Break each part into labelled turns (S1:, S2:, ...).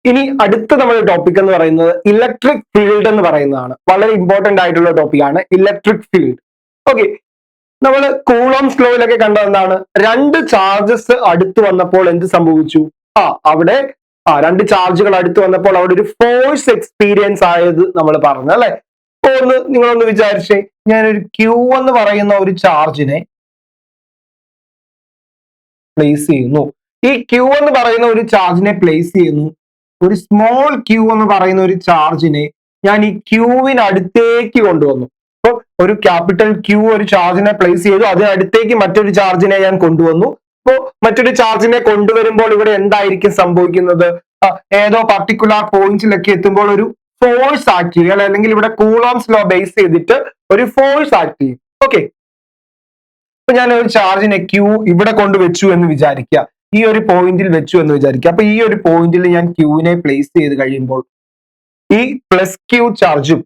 S1: ഇനി അടുത്ത നമ്മുടെ ടോപ്പിക് എന്ന് പറയുന്നത് ഇലക്ട്രിക് ഫീൽഡ് എന്ന് പറയുന്നതാണ്. വളരെ ഇമ്പോർട്ടന്റ് ആയിട്ടുള്ള ടോപ്പിക്കാണ് ഇലക്ട്രിക് ഫീൽഡ്. ഓക്കെ, നമ്മൾ കൂളോംസ് ലോയിലൊക്കെ കണ്ടത് എന്താണ്? രണ്ട് ചാർജസ് അടുത്ത് വന്നപ്പോൾ എന്ത് സംഭവിച്ചു? അവിടെ രണ്ട് ചാർജുകൾ അടുത്ത് വന്നപ്പോൾ അവിടെ ഒരു ഫോഴ്സ് എക്സ്പീരിയൻസ് ആയത് നമ്മൾ പറഞ്ഞു അല്ലെ. അപ്പൊ നിങ്ങളൊന്ന് വിചാരിച്ചേ, ഞാനൊരു ക്യൂ എന്ന് പറയുന്ന ഒരു ചാർജിനെ പ്ലേസ് ചെയ്യുന്നു. ഈ ക്യൂ എന്ന് പറയുന്ന ഒരു ചാർജിനെ പ്ലേസ് ചെയ്യുന്നു. ഒരു സ്മോൾ ക്യൂ എന്ന് പറയുന്ന ഒരു ചാർജിനെ ഞാൻ ഈ ക്യൂവിനടുത്തേക്ക് കൊണ്ടുവന്നു. അപ്പൊ ഒരു ക്യാപിറ്റൽ ക്യൂ ഒരു ചാർജിനെ പ്ലേസ് ചെയ്തു, അതിനടുത്തേക്ക് മറ്റൊരു ചാർജിനെ ഞാൻ കൊണ്ടുവന്നു. അപ്പോ മറ്റൊരു ചാർജിനെ കൊണ്ടുവരുമ്പോൾ ഇവിടെ എന്തായിരിക്കും സംഭവിക്കുന്നത്? ഏതോ പർട്ടിക്കുലർ പോയിന്റിലൊക്കെ എത്തുമ്പോൾ ഒരു ഫോഴ്സ് ആക്ട് ചെയ്യും, അല്ലെങ്കിൽ ഇവിടെ കൂളോംസ് ലോ ബേസ് ചെയ്തിട്ട് ഒരു ഫോഴ്സ് ആക്ട് ചെയ്യും. ഓക്കെ, അപ്പൊ ഞാൻ ഒരു ചാർജിനെ ക്യൂ ഇവിടെ കൊണ്ടുവച്ചു എന്ന് വിചാരിക്കുക, ഈ ഒരു പോയിന്റിൽ വെച്ചു എന്ന് വിചാരിക്കുക. അപ്പൊ ഈ ഒരു പോയിന്റിൽ ഞാൻ ക്യൂവിനെ പ്ലേസ് ചെയ്ത് കഴിയുമ്പോൾ ഈ പ്ലസ് ക്യൂ ചാർജും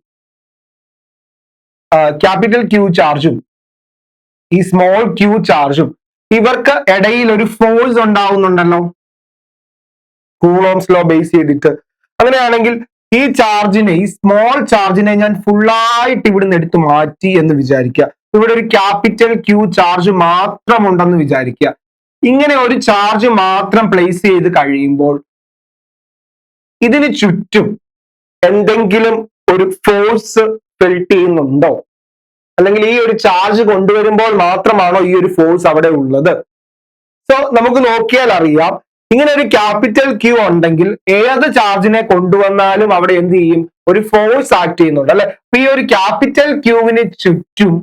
S1: ക്യാപിറ്റൽ ക്യൂ ചാർജും ഈ സ്മോൾ ക്യൂ ചാർജും ഇവർക്ക് ഇടയിൽ ഒരു ഫോഴ്സ് ഉണ്ടാവുന്നുണ്ടല്ലോ, കൂളോംസ് ലോ ബേസ് ചെയ്തിട്ട്. അങ്ങനെയാണെങ്കിൽ ഈ ചാർജിനെ, ഈ സ്മോൾ ചാർജിനെ ഞാൻ ഫുള്ളായിട്ട് ഇവിടുന്ന് എടുത്ത് മാറ്റി എന്ന് വിചാരിക്കുക. ഇവിടെ ഒരു ക്യാപിറ്റൽ ക്യൂ ചാർജ് മാത്രം ഉണ്ടെന്ന് വിചാരിക്കുക. ഇങ്ങനെ ഒരു ചാർജ് മാത്രം പ്ലേസ് ചെയ്ത് കഴിയുമ്പോൾ ഇതിന് ചുറ്റും എന്തെങ്കിലും ഒരു ഫോഴ്സ് ഫെൽറ്റ് ചെയ്യുന്നുണ്ടോ? അല്ലെങ്കിൽ ഈ ഒരു ചാർജ് കൊണ്ടുവരുമ്പോൾ മാത്രമാണോ ഈ ഒരു ഫോഴ്സ് അവിടെ ഉള്ളത്? സോ നമുക്ക് നോക്കിയാൽ അറിയാം, ഇങ്ങനെ ഒരു ക്യാപിറ്റൽ ക്യൂ ഉണ്ടെങ്കിൽ ഏത് ചാർജിനെ കൊണ്ടുവന്നാലും അവിടെ എന്ത് ചെയ്യും? ഒരു ഫോഴ്സ് ആക്ട് ചെയ്യുന്നുണ്ട് അല്ലെ. ഈ ഒരു ക്യാപിറ്റൽ ക്യൂവിന് ചുറ്റും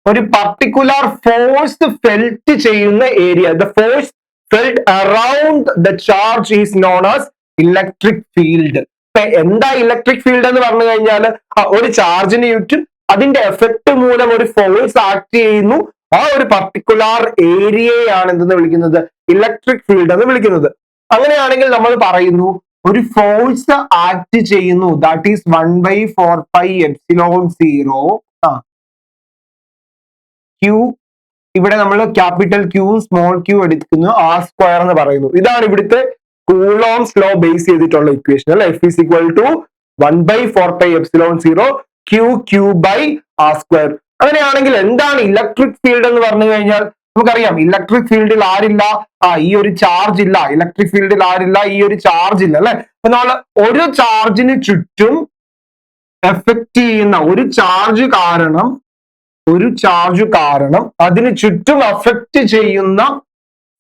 S1: ഒരു പർട്ടിക്കുലർ ഫോഴ്സ് ഫെൽറ്റ് ചെയ്യുന്ന area, the force felt around the charge is known as electric field. എന്താ ഇലക്ട്രിക് ഫീൽഡ് എന്ന് പറഞ്ഞു കഴിഞ്ഞാൽ, ഒരു ചാർജിന് ചുറ്റും അതിന്റെ എഫക്ട് മൂലം ഒരു ഫോഴ്സ് ആക്ട് ചെയ്യുന്നു, ആ ഒരു പർട്ടിക്കുലർ ഏരിയയാണ് എന്തെന്ന് വിളിക്കുന്നത്? ഇലക്ട്രിക് ഫീൽഡ് എന്ന് വിളിക്കുന്നത്. അങ്ങനെയാണെങ്കിൽ നമ്മൾ പറയുന്നു ഒരു ഫോഴ്സ് ആക്ട് ചെയ്യുന്നു, ദാറ്റ് ഈസ് 1/4πε0 ക്യൂ. ഇവിടെ നമ്മൾ ക്യാപിറ്റൽ ക്യൂവും സ്മോൾ ക്യൂ എടുക്കുന്നു, ആർ സ്ക്വയർ എന്ന് പറയുന്നു. ഇതാണ് ഇവിടുത്തെ കൂളോംസ് ലോ ബേസ് ചെയ്തിട്ടുള്ള ഇക്വേഷൻ അല്ലെ. F is equal to 1/4πε0 Q/r². അങ്ങനെയാണെങ്കിൽ എന്താണ് ഇലക്ട്രിക് ഫീൽഡ് എന്ന് പറഞ്ഞു കഴിഞ്ഞാൽ നമുക്കറിയാം, ഇലക്ട്രിക് ഫീൽഡിൽ ആരില്ല? ഈ ഒരു ചാർജ് ഇല്ല. ഇലക്ട്രിക് ഫീൽഡിൽ ആരില്ല? ഈ ഒരു ചാർജ് ഇല്ല അല്ലെ. അപ്പൊ നമ്മൾ ഒരു ചാർജിന് ചുറ്റും എഫക്ട് ചെയ്യുന്ന ഒരു ചാർജ് കാരണം അതിന് ചുറ്റും അഫക്റ്റ് ചെയ്യുന്ന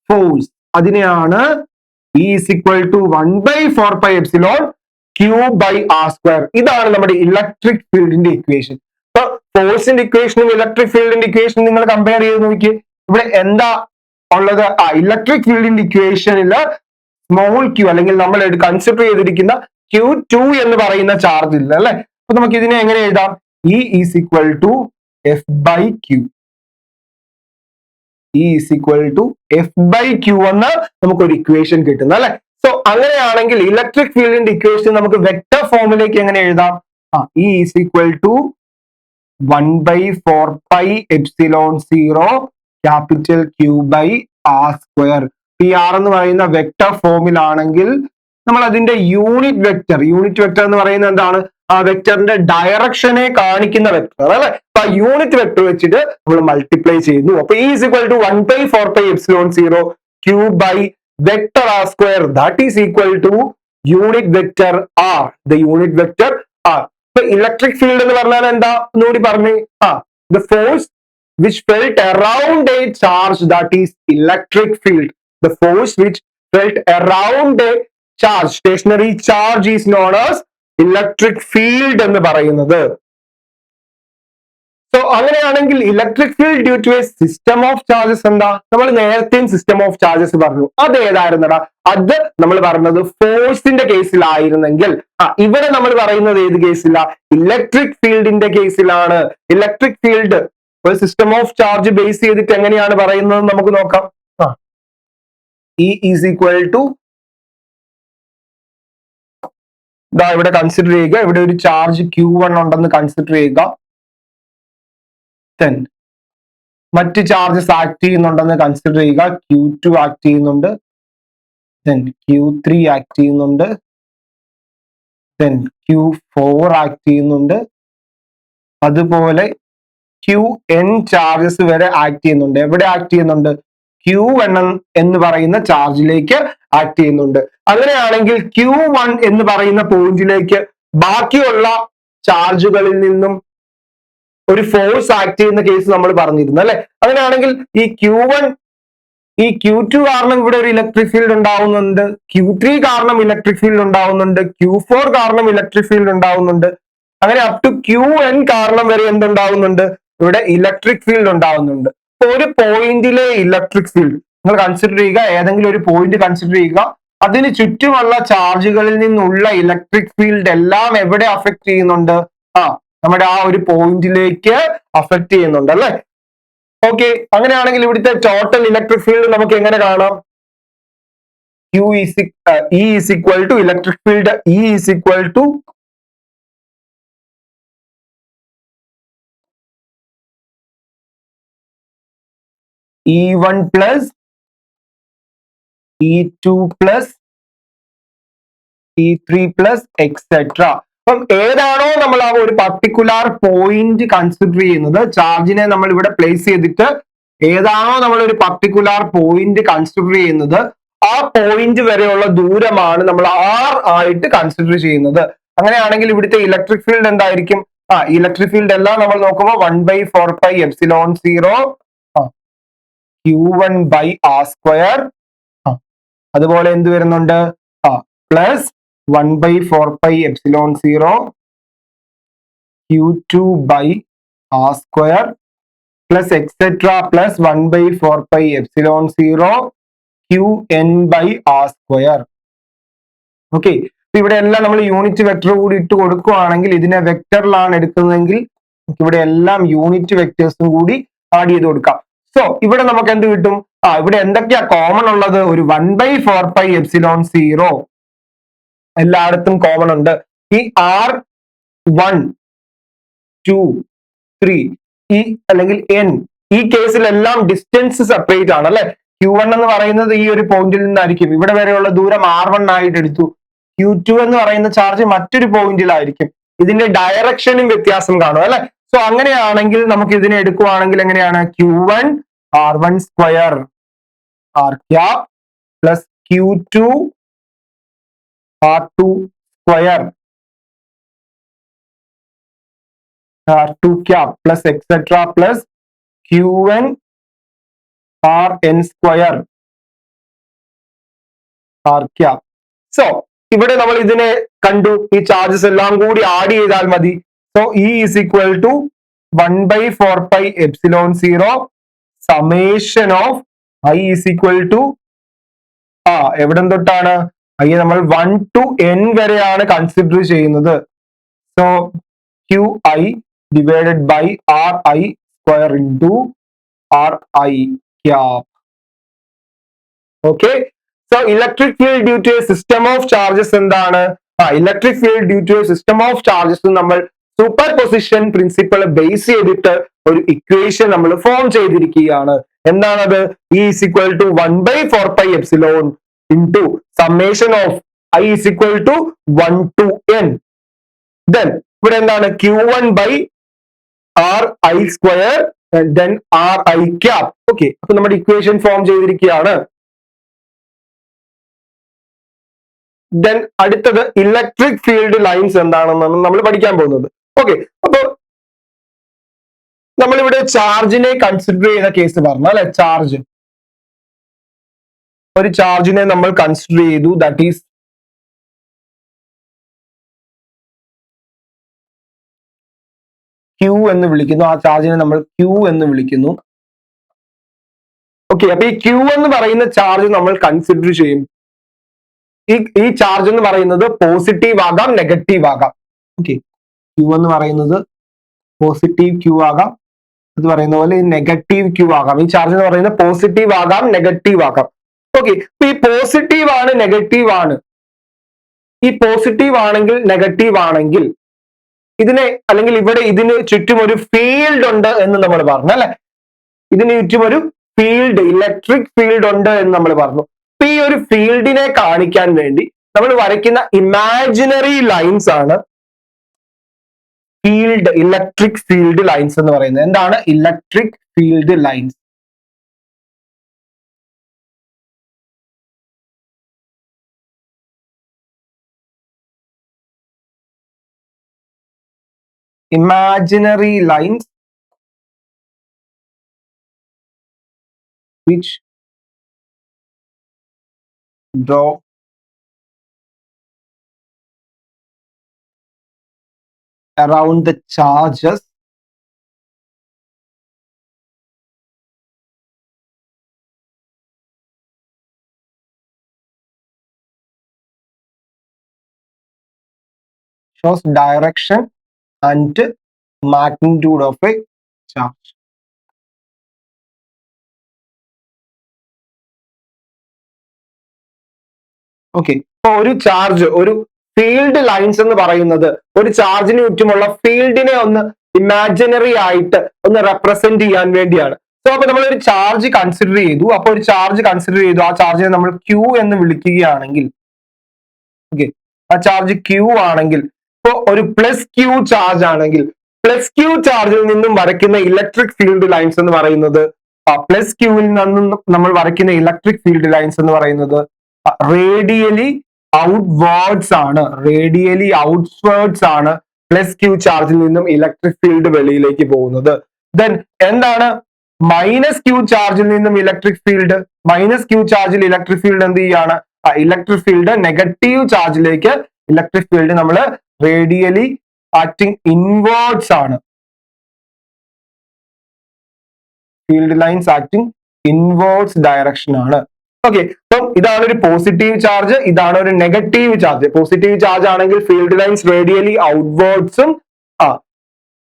S1: ഫോഴ്സ്, അതിനെയാണ് E is equal to 1/4πε Q/r². ഇതാണ് നമ്മുടെ ഇലക്ട്രിക് ഫീൽഡിന്റെ ഇക്വേഷൻ. അപ്പൊ ഫോഴ്സിന്റെ ഇക്വേഷനും ഇലക്ട്രിക് ഫീൽഡിന്റെ ഇക്വേഷനും നിങ്ങൾ കമ്പയർ ചെയ്ത് നോക്കി. ഇവിടെ എന്താ ഉള്ളത്? ഇലക്ട്രിക് ഫീൽഡിന്റെ ഇക്വേഷനിൽ സ്മോൾ ക്യൂ, അല്ലെങ്കിൽ നമ്മൾ കൺസിഡർ ചെയ്തിരിക്കുന്ന Q2 എന്ന് പറയുന്ന ചാർജ് ഇല്ല അല്ലെ. അപ്പൊ നമുക്ക് ഇതിനെ എങ്ങനെ എഴുതാം? E is equal to F/Q. E is equal to F/Q എന്ന് നമുക്കൊരു ഇക്വേഷൻ കിട്ടുന്നു അല്ലെ. സോ അങ്ങനെയാണെങ്കിൽ ഇലക്ട്രിക് ഫീൽഡിന്റെ ഇക്വേഷൻ നമുക്ക് വെക്ടർ ഫോമിലേക്ക് എങ്ങനെ എഴുതാം? E is equal to 1/4πε0 capital Q/r². R എന്ന് പറയുന്ന വെക്ടർ ഫോമിലാണെങ്കിൽ നമ്മൾ അതിന്റെ യൂണിറ്റ് വെക്ടർ എന്ന് പറയുന്നത് എന്താണ്? ആ വെക്ടറിന്റെ ഡയറക്ഷനെ കാണിക്കുന്ന വെക്ടർ അല്ലെ. അപ്പൊ യൂണിറ്റ് വെക്ടർ വെച്ചിട്ട് നമ്മൾ മൾട്ടിപ്ലൈ ചെയ്യുന്നു. അപ്പൊ E is equal to 1/4πε0 Q/r². That is equal to unit vector R. The unit vector R. So electric field എന്ന് പറഞ്ഞാൽ എന്താ ഒന്നുകൂടി പറഞ്ഞു? The force which felt around a charge, that is electric field. The force which felt around a charge, stationary charge, is known as electric field എന്ന് പറയുന്നത്. So അങ്ങനെയാണെങ്കിൽ electric field due to a system of charges എന്താ? നമ്മൾ നേരത്തെയും system of charges പറഞ്ഞു. അത് ഏതായിരുന്നടാ? അത് നമ്മൾ പറഞ്ഞത് ഫോഴ്സിന്റെ കേസിലായിരുന്നെങ്കിൽ, ഇവിടെ നമ്മൾ പറയുന്നത് ഏത് കേസില? ഇലക്ട്രിക് ഫീൽഡിന്റെ കേസിലാണ്. ഇലക്ട്രിക് ഫീൽഡ് ഒരു സിസ്റ്റം ഓഫ് ചാർജ് ബേസ് ചെയ്തിട്ട് എങ്ങനെയാണ് പറയുന്നത് നമുക്ക് നോക്കാം. E is equal to, ഇവിടെ കൺസിഡർ ചെയ്യുക, ഇവിടെ ഒരു ചാർജ് Q1 ഉണ്ടെന്ന് കൺസിഡർ ചെയ്യുക. then മറ്റ് ചാർജസ് ആക്ട് ചെയ്യുന്നുണ്ടെന്ന് കൺസിഡർ ചെയ്യുക. Q2 ആക്ട് ചെയ്യുന്നുണ്ട്. then Q3 ആക്ട് ചെയ്യുന്നുണ്ട്, then Q4 ആക്ട് ചെയ്യുന്നുണ്ട്, അതുപോലെ Qn ചാർജസ് വരെ ആക്ട് ചെയ്യുന്നുണ്ട്. എവിടെ ആക്ട് ചെയ്യുന്നുണ്ട്? Q1 എന്ന് പറയുന്ന ചാർജിലേക്ക് ആക്ട് ചെയ്യുന്നുണ്ട്. അങ്ങനെയാണെങ്കിൽ Q1 എന്ന് പറയുന്ന പോയിന്റിലേക്ക് ബാക്കിയുള്ള ചാർജുകളിൽ നിന്നും ഒരു ഫോഴ്സ് ആക്ട് ചെയ്യുന്ന കേസ് നമ്മൾ പറഞ്ഞിരുന്നു അല്ലെ. അങ്ങനെയാണെങ്കിൽ ഈ Q1 ഈ Q2 കാരണം ഇവിടെ ഒരു ഇലക്ട്രിക് ഫീൽഡ് ഉണ്ടാവുന്നുണ്ട്, Q3 കാരണം ഇലക്ട്രിക് ഫീൽഡ് ഉണ്ടാവുന്നുണ്ട്, Q4 കാരണം ഇലക്ട്രിക് ഫീൽഡ് ഉണ്ടാവുന്നുണ്ട്, അങ്ങനെ അപ് ടു Qn കാരണം വരെ എന്തുണ്ടാവുന്നുണ്ട്? ഇവിടെ ഇലക്ട്രിക് ഫീൽഡ് ഉണ്ടാവുന്നുണ്ട്. ഒരു പോയിന്റിലെ ഇലക്ട്രിക് ഫീൽഡ് നിങ്ങൾ കൺസിഡർ ചെയ്യുക, ഏതെങ്കിലും ഒരു പോയിന്റ് കൺസിഡർ ചെയ്യുക, അതിന് ചുറ്റുമുള്ള ചാർജുകളിൽ നിന്നുള്ള ഇലക്ട്രിക് ഫീൽഡ് എല്ലാം എവിടെ അഫക്ട് ചെയ്യുന്നുണ്ട്? നമ്മുടെ ആ ഒരു പോയിന്റിലേക്ക് അഫക്ട് ചെയ്യുന്നുണ്ട് അല്ലെ. ഓക്കെ, അങ്ങനെയാണെങ്കിൽ ഇവിടുത്തെ ടോട്ടൽ ഇലക്ട്രിക് ഫീൽഡ് നമുക്ക് എങ്ങനെ കാണാം? E is equal to electric field E is equal to E1 plus E2 plus E3 plus etc. അപ്പം ഏതാണോ നമ്മൾ ആ ഒരു പർട്ടിക്കുലർ പോയിന്റ് കൺസിഡർ ചെയ്യുന്നത്, ചാർജിനെ നമ്മൾ ഇവിടെ പ്ലേസ് ചെയ്തിട്ട് ഏതാണോ നമ്മൾ ഒരു പർട്ടിക്കുലർ പോയിന്റ് കൺസിഡർ ചെയ്യുന്നത്, ആ പോയിന്റ് വരെയുള്ള ദൂരമാണ് നമ്മൾ R ആയിട്ട് കൺസിഡർ ചെയ്യുന്നത്. അങ്ങനെയാണെങ്കിൽ ഇവിടുത്തെ ഇലക്ട്രിക് ഫീൽഡ് എന്തായിരിക്കും? ഇലക്ട്രിക് ഫീൽഡ് എല്ലാം നമ്മൾ നോക്കുമ്പോൾ 1/4πε0 Q1 by R square, അതുപോലെ എന്ത് വരുന്നുണ്ട്? Plus 1/4πε0 Q2 by R square plus etc plus 1/4πε0 Qn by R square. Okay, ഇവിടെ എല്ലാം നമ്മൾ യൂണിറ്റ് വെക്ടർ കൂടി ഇട്ട് കൊടുക്കുകയാണെങ്കിൽ, ഇതിനെ വെക്ടറിലാണ് എടുക്കുന്നതെങ്കിൽ ഇവിടെ എല്ലാം യൂണിറ്റ് വെക്ടേഴ്സും കൂടി ആഡ് ചെയ്ത് കൊടുക്കാം. സോ ഇവിടെ നമുക്ക് എന്ത് കിട്ടും? ഇവിടെ എന്തൊക്കെയാ കോമൺ ഉള്ളത്? ഒരു 1/4πε0 എല്ലായിടത്തും കോമൺ ഉണ്ട്. ഈ R1 2 3 ഈ അല്ലെങ്കിൽ N ഈ കേസിലെല്ലാം ഡിസ്റ്റൻസ് സെപ്പറേറ്റ് ആണ് അല്ലെ. Q1 എന്ന് പറയുന്നത് ഈ ഒരു പോയിന്റിൽ നിന്നായിരിക്കും, ഇവിടെ വരെയുള്ള ദൂരം R1 ആയിട്ട് എടുത്തു. Q2 എന്ന് പറയുന്ന ചാർജ് മറ്റൊരു പോയിന്റിലായിരിക്കും, ഇതിന്റെ ഡയറക്ഷനും വ്യത്യാസം കാണും അല്ലെ. സോ അങ്ങനെയാണെങ്കിൽ നമുക്ക് ഇതിനെ എടുക്കുവാണെങ്കിൽ എങ്ങനെയാണ്? Q1 R1 square R cap plus Q2 R2 square R2 cap plus etcetera plus Qn Rn square R cap. So ഇവിടെ നമ്മൾ ഇതിനെ കണ്ടു, ഈ ചാർജസ് എല്ലാം കൂടി ആഡ് ചെയ്താൽ മതി. So E is equal to 1/4πε0 summation of I is equal to എവിടം തൊട്ടാണ്? നമ്മൾ 1 to n വരെയാണ് കൺസിഡർ ചെയ്യുന്നത്. So Qi divided by Ri square into Ri cap. Okay, so electric field due to a system of charges എന്താണ്? Electric field due to a system of charges നമ്മൾ superposition principle base ചെയ്തിട്ട് ഒരു equation നമ്മൾ form ചെയ്തിരിക്കുകയാണ്. എന്താണത്? E is equal to 1/4πε into summation of I is equal to 1 to n. Then ഇവിടെ എന്താണ്? Q1 by Ri square and then Ri cap. Okay, അപ്പൊ നമ്മുടെ ഇക്വേഷൻ ഫോം ചെയ്തിരിക്കുകയാണ്. Then അടുത്തത് ഇലക്ട്രിക് ഫീൽഡ് ലൈൻസ് എന്താണെന്നാണ് നമ്മൾ പഠിക്കാൻ പോകുന്നത്. ഓക്കെ, അപ്പൊ നമ്മളിവിടെ ചാർജിനെ കൺസിഡർ ചെയ്യുന്ന കേസ് പറഞ്ഞു അല്ലെ. ചാർജ്, ഒരു ചാർജിനെ നമ്മൾ കൺസിഡർ ചെയ്തു, ദാറ്റ് ഈസ് Q എന്ന് വിളിക്കുന്നു. ആ ചാർജിനെ നമ്മൾ Q എന്ന് വിളിക്കുന്നു. ഓക്കെ, അപ്പൊ ഈ Q എന്ന് പറയുന്ന ചാർജ് നമ്മൾ കൺസിഡർ ചെയ്യും. ഈ ചാർജ് എന്ന് പറയുന്നത് പോസിറ്റീവ് ആകാം, നെഗറ്റീവ് ആകാം. ഓക്കെ, Q എന്ന് പറയുന്നത് പോസിറ്റീവ് Q ആകാം, അത് പറയുന്ന പോലെ നെഗറ്റീവ് Q ആകാം. ഈ ചാർജ് എന്ന് പറയുന്നത് പോസിറ്റീവ് ആകാം, നെഗറ്റീവ് ആകാം. ഓക്കെ, അപ്പൊ ഈ പോസിറ്റീവ് ആണ്, നെഗറ്റീവ് ആണ്. ഈ പോസിറ്റീവ് ആണെങ്കിൽ, നെഗറ്റീവ് ആണെങ്കിൽ ഇതിനെ അല്ലെങ്കിൽ ഇവിടെ ഇതിന് ചുറ്റും ഒരു ഫീൽഡ് ഉണ്ട് എന്ന് നമ്മൾ പറഞ്ഞു അല്ലെ. ഇതിന് ചുറ്റും ഒരു ഫീൽഡ്, ഇലക്ട്രിക് ഫീൽഡ് ഉണ്ട് എന്ന് നമ്മൾ പറഞ്ഞു. ഇപ്പൊ ഈ ഒരു ഫീൽഡിനെ കാണിക്കാൻ വേണ്ടി നമ്മൾ വരയ്ക്കുന്ന ഇമാജിനറി ലൈൻസ് ആണ് ഫീൽഡ്, ഇലക്ട്രിക് ഫീൽഡ് ലൈൻസ് എന്ന് പറയുന്നത്. എന്താണ് electric field lines? imaginary lines which draw around the charges shows direction and magnitude of a charge. Okay, ഇപ്പൊ ഒരു ചാർജ്, ഒരു ഫീൽഡ് ലൈൻസ് എന്ന് പറയുന്നത് ഒരു ചാർജിന് ചുറ്റുമുള്ള ഫീൽഡിനെ ഒന്ന് ഇമാജിനറി ആയിട്ട് ഒന്ന് റെപ്രസെന്റ് ചെയ്യാൻ വേണ്ടിയാണ്. സോ അപ്പൊ നമ്മൾ ഒരു ചാർജ് കൺസിഡർ ചെയ്തു. അപ്പൊ ഒരു ചാർജ് കൺസിഡർ ചെയ്തു, ആ ചാർജിനെ നമ്മൾ ക്യൂ എന്ന് വിളിക്കുകയാണെങ്കിൽ, ഓക്കെ, ആ ചാർജ് ക്യൂ ആണെങ്കിൽ, ഇപ്പൊ ഒരു പ്ലസ് ക്യൂ ചാർജ് ആണെങ്കിൽ പ്ലസ് ക്യൂ ചാർജിൽ നിന്നും വരയ്ക്കുന്ന ഇലക്ട്രിക് ഫീൽഡ് ലൈൻസ് എന്ന് പറയുന്നത്, പ്ലസ് ക്യൂവിൽ നിന്നും നമ്മൾ വരയ്ക്കുന്ന ഇലക്ട്രിക് ഫീൽഡ് ലൈൻസ് എന്ന് പറയുന്നത് റേഡിയലി ഔട്ട്വേർഡ്സ് ആണ്. റേഡിയലി ഔട്ട്വേർഡ്സ് ആണ് പ്ലസ് ക്യൂ ചാർജിൽ നിന്നും ഇലക്ട്രിക് ഫീൽഡ് വെളിയിലേക്ക് പോകുന്നത്. ദെൻ എന്താണ് മൈനസ് ക്യൂ ചാർജിൽ നിന്നും ഇലക്ട്രിക് ഫീൽഡ്? മൈനസ് ക്യൂ ചാർജിൽ ഇലക്ട്രിക് ഫീൽഡ് എന്ത് ചെയ്യാണ്? ഇലക്ട്രിക് ഫീൽഡ് നെഗറ്റീവ് ചാർജിലേക്ക് ഇലക്ട്രിക് ഫീൽഡ് നമ്മൾ റേഡിയലി ആക്ടിങ് ഇൻവേർഡ്സ് ആണ്. Field lines acting inwards direction ആണ്. ഓക്കെ, അപ്പം ഇതാണ് ഒരു പോസിറ്റീവ് ചാർജ്, ഇതാണ് ഒരു നെഗറ്റീവ് ചാർജ്. പോസിറ്റീവ് ചാർജ് ആണെങ്കിൽ ഫീൽഡ് ലൈൻസ് റേഡിയലി ഔട്ട്വേർഡ്സും,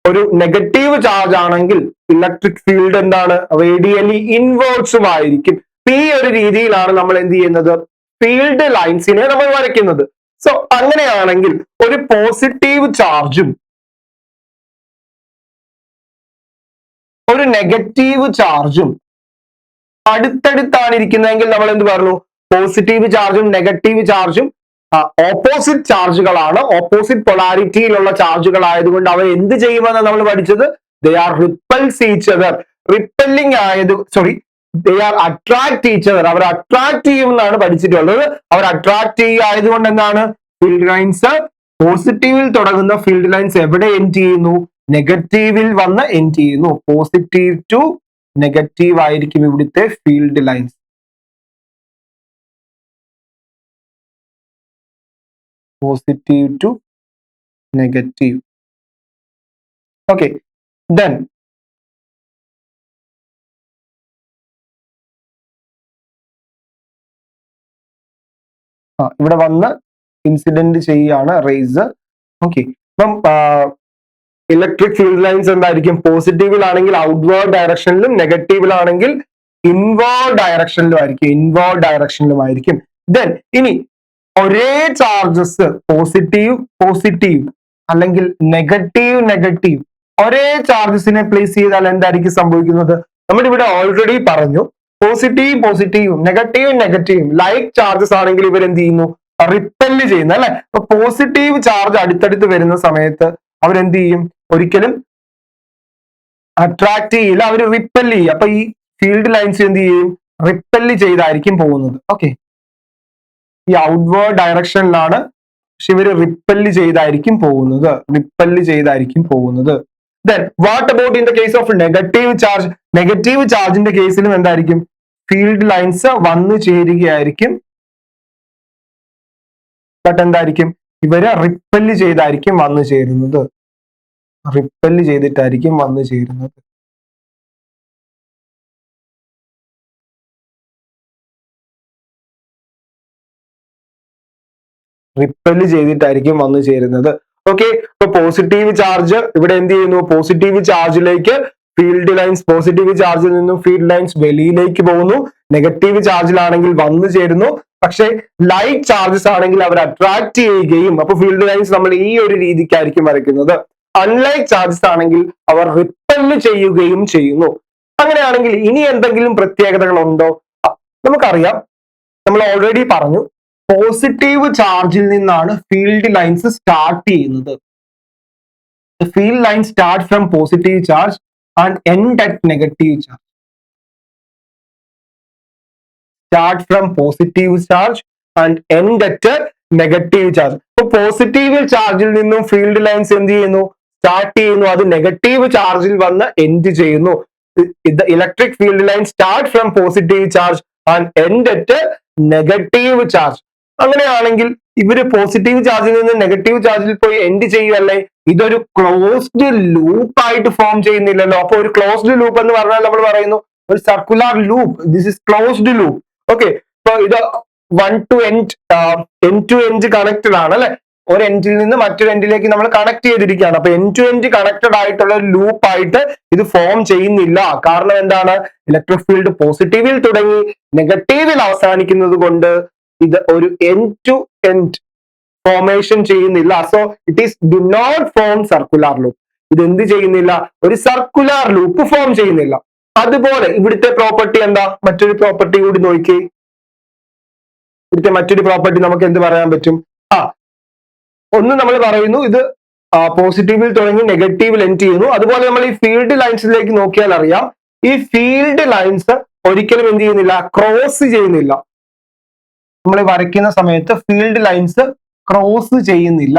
S1: ഒരു നെഗറ്റീവ് ചാർജ് ആണെങ്കിൽ ഇലക്ട്രിക് ഫീൽഡ് എന്താണ്? റേഡിയലി ഇൻവേർഡ്സും ആയിരിക്കും. ഈ ഒരു രീതിയിലാണ് നമ്മൾ എന്ത് ചെയ്യുന്നത്? ഫീൽഡ് ലൈൻസിനെ നമ്മൾ വരയ്ക്കുന്നത്. സോ അങ്ങനെയാണെങ്കിൽ ഒരു പോസിറ്റീവ് ചാർജും ഒരു നെഗറ്റീവ് ചാർജും അടുത്തടുത്താണ് ഇരിക്കുന്നതെങ്കിൽ നമ്മൾ എന്ത് പറഞ്ഞു? പോസിറ്റീവ് ചാർജും നെഗറ്റീവ് ചാർജും ഓപ്പോസിറ്റ് ചാർജുകളാണ്, ഓപ്പോസിറ്റ് പൊളാരിറ്റിയിലുള്ള ചാർജുകൾ ആയതുകൊണ്ട് അവ എന്ത് ചെയ്യുമെന്ന് നമ്മൾ പഠിച്ചത്? They are repels each other. റിപ്പല്ലിംഗ് ആയത്, sorry, they are attract each other. അവർ അട്രാക്ട് ചെയ്യും എന്നാണ് പഠിച്ചിട്ടുള്ളത്. അവർ അട്രാക്ട് ചെയ്യുക ആയതുകൊണ്ട് എന്താണ്? ഫീൽഡ് ലൈൻസ് പോസിറ്റീവിൽ തുടങ്ങുന്ന ഫീൽഡ് ലൈൻസ് എവിടെ എൻഡ് ചെയ്യുന്നു? നെഗറ്റീവിൽ വന്ന് എൻഡ് ചെയ്യുന്നു. പോസിറ്റീവ് ടു നെഗറ്റീവ് ആയിരിക്കും ഇവിടുത്തെ field lines. Positive to negative. Okay, then ഇവിടെ വന്ന് ഇൻസിഡന്റ് ചെയ്യാണ് റേസ്. ഓക്കെ, അപ്പം ഇലക്ട്രിക് ഫീൽഡ് ലൈൻസ് എന്തായിരിക്കും? പോസിറ്റീവിലാണെങ്കിൽ ഔട്ട്വേർഡ് ഡയറക്ഷനിലും നെഗറ്റീവിലാണെങ്കിൽ ഇൻവേർഡ് ഡയറക്ഷനിലും ആയിരിക്കും. ഇൻവേർഡ് ഡയറക്ഷനിലും ആയിരിക്കും. ദെൻ ഇനി ഒരേ ചാർജസ് പോസിറ്റീവ് പോസിറ്റീവ് അല്ലെങ്കിൽ നെഗറ്റീവ് നെഗറ്റീവ് ഒരേ ചാർജസിനെ പ്ലേസ് ചെയ്താൽ എന്തായിരിക്കും സംഭവിക്കുന്നത്? നമ്മൾ ഇവിടെ ഓൾറെഡി പറഞ്ഞു, പോസിറ്റീവ് പോസിറ്റീവും നെഗറ്റീവ് നെഗറ്റീവും ലൈക്ക് ചാർജസ് ആണെങ്കിൽ ഇവർ എന്ത് ചെയ്യുന്നു? റിപ്പല് ചെയ്യുന്നു, അല്ലെ? അപ്പൊ പോസിറ്റീവ് ചാർജ് അടുത്തടുത്ത് വരുന്ന സമയത്ത് അവരെന്ത് ചെയ്യും? ഒരിക്കലും അട്രാക്ട് ചെയ്യില്ല, അവർ റിപ്പല് ചെയ്യും. അപ്പൊ ഈ ഫീൽഡ് ലൈൻസ് എന്ത് ചെയ്യും? റിപ്പല് ചെയ്തായിരിക്കും പോകുന്നത്. ഓക്കെ, ഈ ഔട്ട്വേർഡ് ഡയറക്ഷനിലാണ്, പക്ഷെ ഇവര് റിപ്പല് ചെയ്തായിരിക്കും പോകുന്നത്. റിപ്പല് ചെയ്തായിരിക്കും പോകുന്നത്. Then what about in the case of negative charge? Negative ചാർജിന്റെ കേസിലും എന്തായിരിക്കും? ഫീൽഡ് ലൈൻസ് വന്നു ചേരുകയായിരിക്കും. ബട്ട് എന്തായിരിക്കും? ഇവര് റിപ്പല് ചെയ്തായിരിക്കും വന്നു ചേരുന്നത്. റിപ്പല് ചെയ്തിട്ടായിരിക്കും വന്നു ചേരുന്നത്. റിപ്പല് ചെയ്തിട്ടായിരിക്കും വന്നു ചേരുന്നത്. ഓക്കെ, അപ്പൊ പോസിറ്റീവ് ചാർജ് ഇവിടെ എന്ത് ചെയ്യുന്നു? പോസിറ്റീവ് ചാർജിലേക്ക് ഫീൽഡ് ലൈൻസ്, പോസിറ്റീവ് ചാർജിൽ നിന്നും ഫീൽഡ് ലൈൻസ് വെളിയിലേക്ക് പോകുന്നു. നെഗറ്റീവ് ചാർജിലാണെങ്കിൽ വന്നു ചേരുന്നു. പക്ഷെ ലൈറ്റ് ചാർജസ് ആണെങ്കിൽ അവർ അട്രാക്ട് ചെയ്യുകയും, അപ്പൊ ഫീൽഡ് ലൈൻസ് നമ്മൾ ഈ ഒരു രീതിക്കായിരിക്കും വരയ്ക്കുന്നത്. അൺലൈക്ക് ചാർജസ് ആണെങ്കിൽ അവർ റിപ്പല് ചെയ്യുകയും ചെയ്യുന്നു. അങ്ങനെയാണെങ്കിൽ ഇനി എന്തെങ്കിലും പ്രത്യേകതകൾ ഉണ്ടോ? നമുക്കറിയാം നമ്മൾ ഓൾറെഡി പറഞ്ഞു പോസിറ്റീവ് ചാർജിൽ നിന്നാണ് ഫീൽഡ് ലൈൻസ് സ്റ്റാർട്ട് ചെയ്യുന്നത്. The field line starts from positive charge and end at negative charge. Start from positive charge and end at a negative charge. So positive ചാർജിൽ നിന്നും ഫീൽഡ് ലൈൻസ് എന്ത് ചെയ്യുന്നു? Start ചെയ്യുന്നു. അത് negative ചാർജിൽ വന്ന് end ചെയ്യുന്നു. The electric field line start from positive charge and end at a negative charge. അങ്ങനെയാണെങ്കിൽ ഇവര് പോസിറ്റീവ് ചാർജിൽ നിന്ന് നെഗറ്റീവ് ചാർജിൽ പോയി എൻഡ് ചെയ്യുമല്ലേ? ഇതൊരു ക്ലോസ്ഡ് ലൂപ്പ് ആയിട്ട് ഫോം ചെയ്യുന്നില്ലല്ലോ. അപ്പൊ ഒരു ക്ലോസ്ഡ് ലൂപ്പ് എന്ന് പറഞ്ഞാൽ നമ്മൾ പറയുന്നു ഒരു circular loop. This is closed loop. Okay, ഇപ്പൊ ഇത് വൺ ടു എൻഡ് കണക്റ്റഡ് ആണ് അല്ലെ. ഒരു എൻഡിൽ നിന്ന് മറ്റൊരു എൻഡിലേക്ക് നമ്മൾ കണക്ട് ചെയ്തിരിക്കുകയാണ്. അപ്പൊ എൻഡ് ടു എൻഡ് കണക്റ്റഡ് ആയിട്ടുള്ള ഒരു ലൂപ്പ് ആയിട്ട് ഇത് ഫോം ചെയ്യുന്നില്ല. കാരണം എന്താണ്? ഇലക്ട്രിക് ഫീൽഡ് പോസിറ്റീവിൽ തുടങ്ങി നെഗറ്റീവിൽ അവസാനിക്കുന്നത് കൊണ്ട് ഇത് ഒരു എൻഡ് ടു എൻഡ് ഫോർമേഷൻ ചെയ്യുന്നില്ല. So it is do not form circular loop. ഇത് എന്ത് ചെയ്യുന്നില്ല? ഒരു സർക്കുലർ ലൂപ്പ് ഫോം ചെയ്യുന്നില്ല. അതുപോലെ ഇവിടുത്തെ പ്രോപ്പർട്ടി എന്താ? മറ്റൊരു പ്രോപ്പർട്ടി കൂടി നോക്കി. ഇവിടുത്തെ മറ്റൊരു പ്രോപ്പർട്ടി നമുക്ക് എന്ത് പറയാൻ പറ്റും? ഒന്ന് നമ്മൾ പറയുന്നു ഇത് പോസിറ്റീവിൽ തുടങ്ങി നെഗറ്റീവിൽ എൻഡ് ചെയ്യുന്നു. അതുപോലെ നമ്മൾ ഈ ഫീൽഡ് ലൈൻസിലേക്ക് നോക്കിയാൽ അറിയാം, ഈ ഫീൽഡ് ലൈൻസ് ഒരിക്കലും എന്ത് ചെയ്യുന്നില്ല? ക്രോസ് ചെയ്യുന്നില്ല. നമ്മൾ വരയ്ക്കുന്ന സമയത്ത് ഫീൽഡ് ലൈൻസ് ക്രോസ് ചെയ്യുന്നില്ല.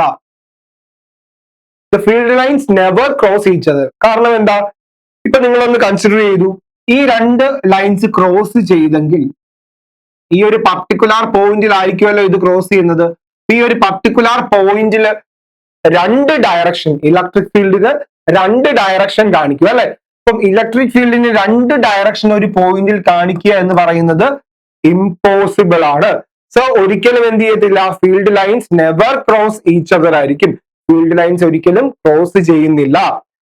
S1: The field lines never cross each other. കാരണം എന്താ? ഇപ്പൊ നിങ്ങളൊന്ന് കൺസിഡർ ചെയ്തു, ഈ രണ്ട് ലൈൻസ് ക്രോസ് ചെയ്തെങ്കിൽ ഈ ഒരു പർട്ടിക്കുലർ പോയിന്റിലായിരിക്കുമല്ലോ ഇത് ക്രോസ് ചെയ്യുന്നത്. ഈ ഒരു പർട്ടിക്കുലർ പോയിന്റിൽ രണ്ട് ഡയറക്ഷൻ, ഇലക്ട്രിക് ഫീൽഡിന് രണ്ട് ഡയറക്ഷൻ കാണിക്കുക അല്ലെ. അപ്പം ഇലക്ട്രിക് ഫീൽഡിന് രണ്ട് ഡയറക്ഷൻ ഒരു പോയിന്റിൽ കാണിക്കുക എന്ന് പറയുന്നത് ഇമ്പോസിബിൾ ആണ്. സോ ഒരിക്കലും എന്ത് ചെയ്യത്തില്ല? Field lines never cross each other ആയിരിക്കും. ഫീൽഡ് ലൈൻസ് ഒരിക്കലും ക്രോസ് ചെയ്യുന്നില്ല.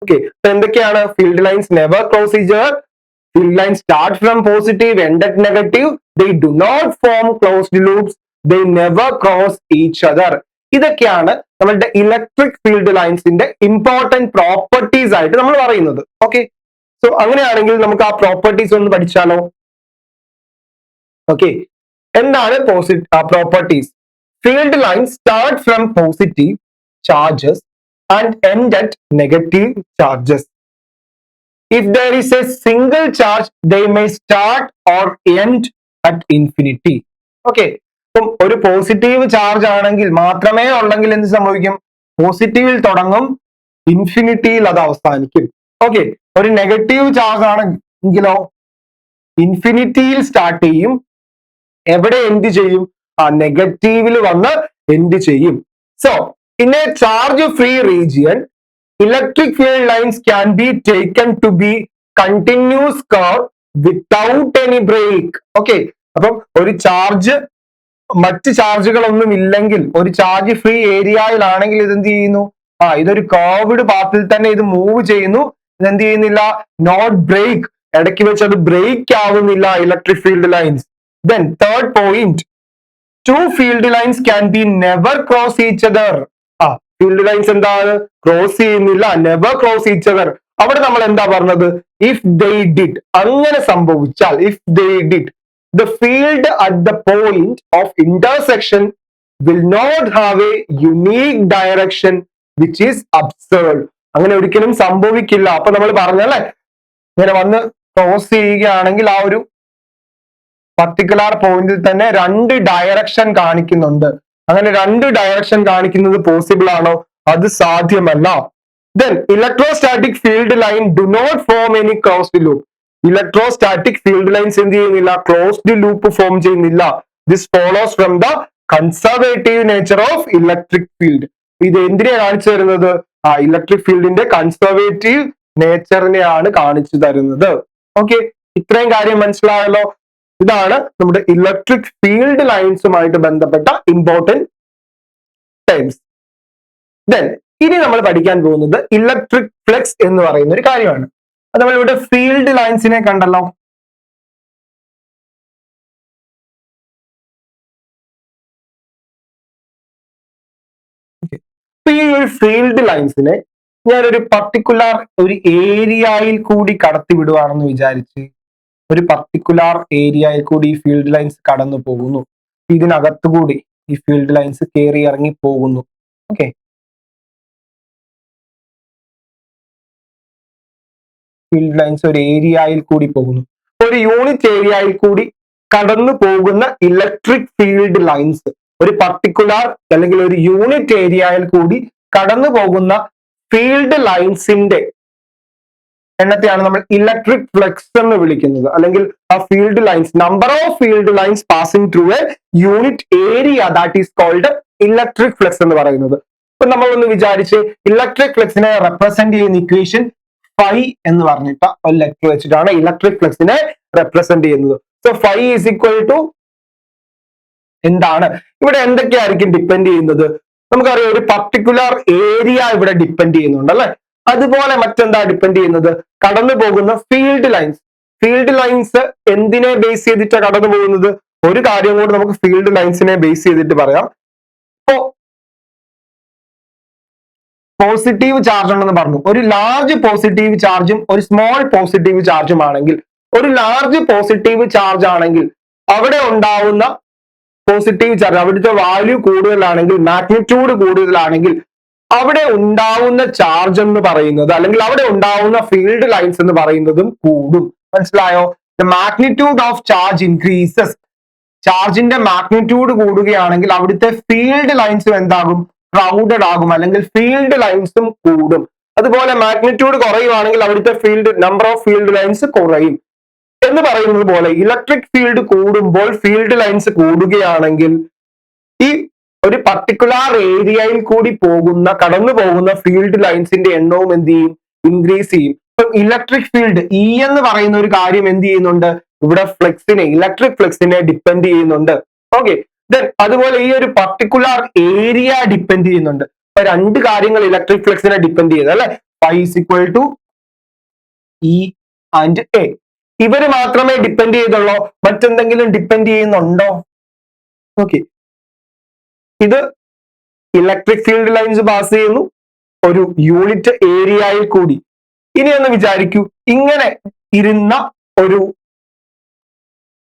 S1: ഓക്കെ, എന്തൊക്കെയാണ് field lines never cross each other? Field lines start from positive end at negative. They do not form closed loops. They never cross each other. ഇതൊക്കെയാണ് നമ്മളുടെ electric field ലൈൻസിന്റെ important properties ആയിട്ട് നമ്മൾ പറയുന്നത്. Okay, so അങ്ങനെയാണെങ്കിൽ നമുക്ക് ആ properties ഒന്ന് പഠിച്ചാലോ? Okay, എന്താണ് properties? Field lines start from positive charges and end at negative charges. If there is a single charge, they may start or end at infinity. Okay, അപ്പം ഒരു പോസിറ്റീവ് ചാർജ് ആണെങ്കിൽ മാത്രമേ ഉള്ളെങ്കിൽ എന്ത് സംഭവിക്കും? പോസിറ്റീവിൽ തുടങ്ങും, ഇൻഫിനിറ്റിയിൽ അത് അവസാനിക്കും. ഓക്കെ, ഒരു നെഗറ്റീവ് ചാർജ് ആണെങ്കിലോ ഇൻഫിനിറ്റിയിൽ സ്റ്റാർട്ട് ചെയ്യും, എവിടെ എൻഡ് ചെയ്യും? നെഗറ്റീവിൽ വന്ന് എൻഡ് ചെയ്യും. So in a charge-free region, electric field lines can be taken to be continuous curve without any break. Okay, അപ്പം ഒരു ചാർജ് മറ്റ് ചാർജുകളൊന്നും ഇല്ലെങ്കിൽ ഒരു ചാർജ് ഫ്രീ ഏരിയയിലാണെങ്കിൽ ഇത് എന്ത് ചെയ്യുന്നു? ഇതൊരു കർവ്ഡ് പാത്തിൽ തന്നെ ഇത് മൂവ് ചെയ്യുന്നു. ഇത് എന്ത് ചെയ്യുന്നില്ല? Not break. ഇടയ്ക്ക് വെച്ച് അത് ബ്രേക്ക് ആവുന്നില്ല electric field lines. Then third point, two field lines can be never cross each other. Field lines എന്താണ്? ക്രോസ് ചെയ്യുന്നില്ല, നെവർ ക്രോസ് ഈച്ച് അതർ. അവിടെ നമ്മൾ എന്താ പറഞ്ഞത്? ഇഫ് ദേ ഡിഡ്, അങ്ങനെ സംഭവിച്ചാൽ, if they did, the field at the point of intersection will not have a unique direction which is absurd. അങ്ങനെ ഒരിക്കലും സംഭവിക്കില്ല. അപ്പൊ നമ്മൾ പറഞ്ഞല്ലേ, ഇങ്ങനെ വന്ന് ക്രോസ് ചെയ്യുകയാണെങ്കിൽ ആ ഒരു പർട്ടിക്കുലർ പോയിന്റിൽ തന്നെ രണ്ട് ഡയറക്ഷൻ കാണിക്കുന്നുണ്ട്. അങ്ങനെ രണ്ട് ഡയറക്ഷൻ കാണിക്കുന്നത് പോസിബിൾ ആണോ? അത് സാധ്യമല്ല. Then electrostatic field line do not form any closed loop. Electrostatic field lines എന്ത് ചെയ്യുന്നില്ല? ക്ലോസ്ഡ് ലൂപ്പ് ഫോം ചെയ്യുന്നില്ല. This follows from the conservative nature of electric field. ഇത് എന്തിനെയാണ് കാണിച്ചു തരുന്നത്? ഇലക്ട്രിക് ഫീൽഡിന്റെ കൺസർവേറ്റീവ് നേച്ചറിനെയാണ് കാണിച്ചു തരുന്നത്. ഓക്കെ, ഇത്രയും കാര്യം മനസ്സിലായല്ലോ. ഇതാണ് നമ്മുടെ ഇലക്ട്രിക് ഫീൽഡ് ലൈൻസുമായിട്ട് ബന്ധപ്പെട്ട ഇമ്പോർട്ടന്റ് ടേംസ്. ദെൻ ഇനി നമ്മൾ പഠിക്കാൻ പോകുന്നത് ഇലക്ട്രിക് ഫ്ലക്സ് എന്ന് പറയുന്ന ഒരു കാര്യമാണ്. അത് നമ്മളിവിടെ ഫീൽഡ് ലൈൻസിനെ കണ്ടല്ലോ. ഈ ഒരു ഫീൽഡ് ലൈൻസിനെ ഞാനൊരു പർട്ടിക്കുലർ ഒരു ഏരിയയിൽ കൂടി കടത്തി വിടുവാണെന്ന് വിചാരിച്ച് ഒരു പർട്ടിക്കുലർ ഏരിയയിൽ കൂടി ഈ ഫീൽഡ് ലൈൻസ് കടന്നു പോകുന്നു. ഇതിനകത്തുകൂടി ഈ ഫീൽഡ് ലൈൻസ് കയറി ഇറങ്ങി പോകുന്നു. ഓക്കെ, ഫീൽഡ് ലൈൻസ് ഒരു ഏരിയയിൽ കൂടി പോകുന്നു. ഒരു യൂണിറ്റ് ഏരിയയിൽ കൂടി കടന്നു പോകുന്ന ഇലക്ട്രിക് ഫീൽഡ് ലൈൻസ്, ഒരു പർട്ടിക്കുലർ അല്ലെങ്കിൽ ഒരു യൂണിറ്റ് ഏരിയയിൽ കൂടി കടന്നു പോകുന്ന ഫീൽഡ് ലൈൻസിന്റെ എണ്ണത്തെയാണ് നമ്മൾ ഇലക്ട്രിക് ഫ്ലക്സ് എന്ന് വിളിക്കുന്നത്. അല്ലെങ്കിൽ ആ field lines, number of field lines passing through a unit area, that is called electric flux എന്ന് പറയുന്നത്. ഇപ്പൊ നമ്മൾ ഒന്ന് വിചാരിച്ച് ഇലക്ട്രിക് ഫ്ലക്സിനെ റെപ്രസെന്റ് ചെയ്യുന്ന ഇക്വേഷൻ ഫൈ എന്ന് പറഞ്ഞിട്ട് ഒരു ലെറ്റർ വെച്ചിട്ടാണ് ഇലക്ട്രിക് ഫ്ലക്സിനെ റെപ്രസെന്റ് ചെയ്യുന്നത്. So phi is equal to എന്താണ്, ഇവിടെ എന്തൊക്കെയായിരിക്കും ഡിപ്പെൻഡ് ചെയ്യുന്നത്? നമുക്കറിയാം ഒരു പർട്ടിക്കുലർ ഏരിയ ഇവിടെ ഡിപ്പെൻഡ് ചെയ്യുന്നുണ്ട് അല്ലെ. അതുപോലെ മറ്റെന്താ ഡിപ്പെൻഡ് ചെയ്യുന്നത്? കടന്നു പോകുന്ന ഫീൽഡ് ലൈൻസ്. ഫീൽഡ് ലൈൻസ് എന്തിനെ ബേസ് ചെയ്തിട്ടാണ് കടന്നു പോകുന്നത്? ഒരു കാര്യം കൂടി നമുക്ക് ഫീൽഡ് ലൈൻസിനെ ബേസ് ചെയ്തിട്ട് പറയാം. ഇപ്പോ പോസിറ്റീവ് ചാർജ് ഉണ്ടെന്ന് പറഞ്ഞു. ഒരു ലാർജ് പോസിറ്റീവ് ചാർജും ഒരു സ്മോൾ പോസിറ്റീവ് ചാർജും ആണെങ്കിൽ, ഒരു ലാർജ് പോസിറ്റീവ് ചാർജ് ആണെങ്കിൽ അവിടെ ഉണ്ടാവുന്ന പോസിറ്റീവ് ചാർജ്, അവിടുത്തെ വാല്യൂ കൂടുതലാണെങ്കിൽ, മാഗ്നിറ്റ്യൂഡ് കൂടുതലാണെങ്കിൽ അവിടെ ഉണ്ടാവുന്ന ചാർജ് എന്ന് പറയുന്നത്, അല്ലെങ്കിൽ അവിടെ ഉണ്ടാവുന്ന ഫീൽഡ് ലൈൻസ് എന്ന് പറയുന്നതും കൂടും. മനസ്സിലായോ? The magnitude of charge increases. ചാർജിന്റെ മാഗ്നിറ്റ്യൂഡ് കൂടുകയാണെങ്കിൽ അവിടുത്തെ ഫീൽഡ് ലൈൻസും എന്താകും? ക്രൗഡഡ് ആകും, അല്ലെങ്കിൽ ഫീൽഡ് ലൈൻസും കൂടും. അതുപോലെ മാഗ്നിറ്റ്യൂഡ് കുറയുവാണെങ്കിൽ അവിടുത്തെ നമ്പർ ഓഫ് ഫീൽഡ് ലൈൻസ് കുറയും. എന്ന് പറയുന്നത് പോലെ ഇലക്ട്രിക് ഫീൽഡ് കൂടുമ്പോൾ ഫീൽഡ് ലൈൻസ് കൂടുകയാണെങ്കിൽ ഈ ഒരു പർട്ടിക്കുലർ ഏരിയയിൽ കൂടി കടന്നു പോകുന്ന ഫീൽഡ് ലൈൻസിന്റെ എണ്ണവും എന്ത് ചെയ്യും? ഇൻക്രീസ് ചെയ്യും. ഇപ്പം ഇലക്ട്രിക് ഫീൽഡ് ഇ എന്ന് പറയുന്ന ഒരു കാര്യം എന്ത് ചെയ്യുന്നുണ്ട്? ഇവിടെ ഇലക്ട്രിക് ഫ്ലക്സിനെ ഡിപ്പെൻഡ് ചെയ്യുന്നുണ്ട്. ഓക്കെ, അതുപോലെ ഈ ഒരു പർട്ടിക്കുലർ ഏരിയ ഡിപ്പെൻഡ് ചെയ്യുന്നുണ്ട്. അപ്പൊ രണ്ട് കാര്യങ്ങൾ ഇലക്ട്രിക് ഫ്ലക്സിനെ ഡിപ്പെൻഡ് ചെയ്യുന്നത് അല്ലെ. Phi is equal to E and A. ഇവര് മാത്രമേ ഡിപ്പെൻഡ് ചെയ്തുള്ളൂ? മറ്റെന്തെങ്കിലും ഡിപ്പെൻഡ് ചെയ്യുന്നുണ്ടോ? ഓക്കെ, ഇത് ഇലക്ട്രിക് ഫീൽഡ് ലൈൻസ് പാസ് ചെയ്യുന്നു ഒരു യൂണിറ്റ് ഏരിയയിൽ കൂടി. ഇനി ഒന്ന് വിചാരിക്കൂ, ഇങ്ങനെ ഇരുന്ന ഒരു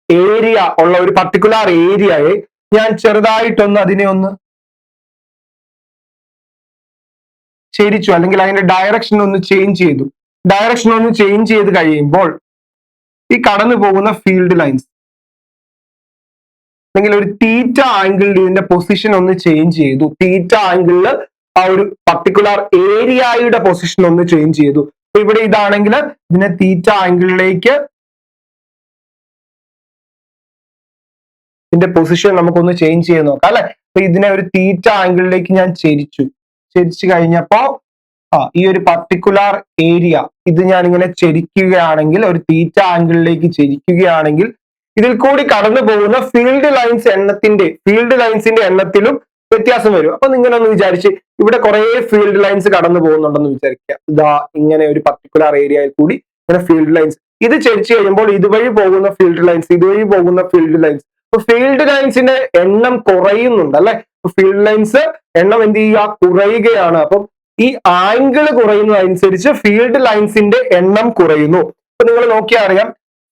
S1: ഏരിയ ഉള്ള ഒരു പർട്ടിക്കുലർ ഏരിയയെ ഞാൻ ചെറുതായിട്ടൊന്ന് അതിനെ ഒന്ന് ചരിച്ചു, അല്ലെങ്കിൽ അതിന്റെ ഡയറക്ഷൻ ഒന്ന് ചേഞ്ച് ചെയ്തു. ഡയറക്ഷൻ ഒന്ന് ചേഞ്ച് ചെയ്ത് കഴിയുമ്പോൾ ഈ കടന്നു പോകുന്ന ഫീൽഡ് ലൈൻസ്, അല്ലെങ്കിൽ ഒരു തീറ്റ ആംഗിളിൽ ഇതിന്റെ പൊസിഷൻ ഒന്ന് ചേഞ്ച് ചെയ്തു. തീറ്റ ആംഗിളിൽ ആ ഒരു പർട്ടിക്കുലർ ഏരിയയുടെ പൊസിഷൻ ഒന്ന് ചേഞ്ച് ചെയ്തു. അപ്പൊ ഇവിടെ ഇതാണെങ്കിൽ ഇതിനെ തീറ്റ ആംഗിളിലേക്ക് ഇതിന്റെ പൊസിഷൻ നമുക്കൊന്ന് ചേഞ്ച് ചെയ്ത് നോക്കാം അല്ലെ. അപ്പൊ ഇതിനെ ഒരു തീറ്റ ആംഗിളിലേക്ക് ഞാൻ ചരിച്ചു കഴിഞ്ഞപ്പോ ഈ ഒരു പർട്ടിക്കുലർ ഏരിയ ഇത് ഞാൻ ഇങ്ങനെ ചരിക്കുകയാണെങ്കിൽ, ഒരു തീറ്റ ആംഗിളിലേക്ക് ചരിക്കുകയാണെങ്കിൽ ഇതിൽ കൂടി കടന്നു പോകുന്ന ഫീൽഡ് ലൈൻസിന്റെ എണ്ണത്തിലും വ്യത്യാസം വരും. അപ്പൊ നിങ്ങൾ ഒന്ന് വിചാരിച്ച്, ഇവിടെ കുറെ ഫീൽഡ് ലൈൻസ് കടന്നു പോകുന്നുണ്ടെന്ന് വിചാരിക്കുക. ഇതാ ഇങ്ങനെ ഒരു പർട്ടിക്കുലർ ഏരിയയിൽ കൂടി ഇങ്ങനെ ഫീൽഡ് ലൈൻസ്, ഇത് ചരിച്ചു കഴിയുമ്പോൾ ഇതുവഴി പോകുന്ന ഫീൽഡ് ലൈൻസ്, ഇതുവഴി പോകുന്ന ഫീൽഡ് ലൈൻസ്, അപ്പൊ ഫീൽഡ് ലൈൻസിന്റെ എണ്ണം കുറയുന്നുണ്ട് അല്ലെ. ഫീൽഡ് ലൈൻസ് എണ്ണം എന്ത് ചെയ്യുക? കുറയുകയാണ്. അപ്പം ഈ ആംഗിൾ കുറയുന്നതനുസരിച്ച് ഫീൽഡ് ലൈൻസിന്റെ എണ്ണം കുറയുന്നു. അപ്പൊ നിങ്ങൾ നോക്കിയാൽ അറിയാം,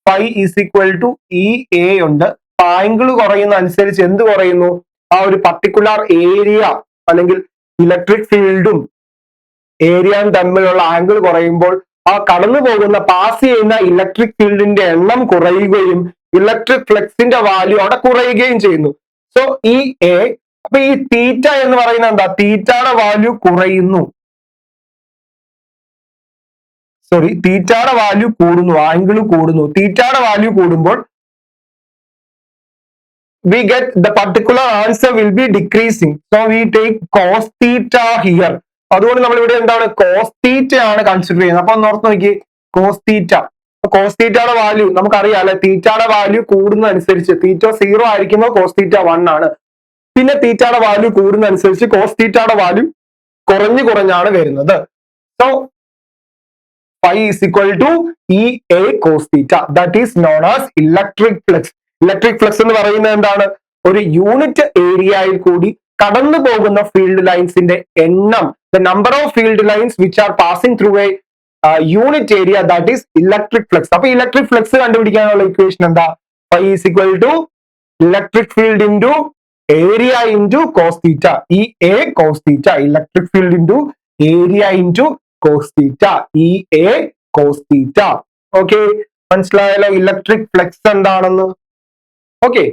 S1: phi is equal to E A ഉണ്ട്. ആംഗിൾ കുറയുന്ന അനുസരിച്ച് എന്ത് കുറയുന്നു? ആ ഒരു പർട്ടിക്കുലർ ഏരിയ അല്ലെങ്കിൽ ഇലക്ട്രിക് ഫീൽഡും ഏരിയയും തമ്മിലുള്ള ആംഗിൾ കുറയുമ്പോൾ ആ കടന്നു പോകുന്ന പാസ് ചെയ്യുന്ന ഇലക്ട്രിക് ഫീൽഡിന്റെ എണ്ണം കുറയുകയും ഇലക്ട്രിക് ഫ്ലക്സിന്റെ വാല്യൂ അവിടെ കുറയുകയും ചെയ്യുന്നു. സോ ഈ എ, അപ്പൊ ഈ തീറ്റ എന്ന് പറയുന്നത് എന്താ? തീറ്റയുടെ വാല്യൂ കുറയുന്നു, തീറ്റയുടെ വാല്യൂ കൂടുന്നു, ആംഗിൾ കൂടുന്നു. തീറ്റയുടെ വാല്യൂ കൂടുമ്പോൾ we get the particular answer will be decreasing, so we take cos theta here. അതുകൊണ്ട് നമ്മൾ ഇവിടെ എന്താണ്? cos theta ആണ് കൺസിഡർ ചെയ്യുന്നത്. അപ്പൊ ഒന്ന് ഓർത്ത് നോക്കി, cos theta. cos theta value നമുക്കറിയാം അല്ലെ. തീറ്റയുടെ വാല്യൂ കൂടുന്നതനുസരിച്ച്, തീറ്റ 0 ആയിരിക്കുമ്പോൾ cos theta 1 ആണ്. പിന്നെ തീറ്റയുടെ വാല്യൂ കൂടുന്നതനുസരിച്ച് cos theta വാല്യൂ കുറഞ്ഞാണ് വരുന്നത്. So phi is equal to EA cos theta. That is known as electric flux. Electric flux എന്ന് പറയുന്നത് എന്താണ്? ഒരു യൂണിറ്റ് ഏരിയയിൽ കൂടി കടന്നു പോകുന്ന ഫീൽഡ് ലൈൻസിന്റെ എണ്ണം, the number of field lines which are passing through a unit area that is electric flux. അപ്പൊ ഇലക്ട്രിക് ഫ്ലക്സ് കണ്ടുപിടിക്കാനുള്ള ഇക്വേഷൻ എന്താ? phi is equal to electric field into area into cos theta. ഈ A cos theta, electric field into area into cos theta, ഈ A cos theta. Okay, മനസ്സിലായല്ലോ electric flux എന്താണെന്ന്? Okay,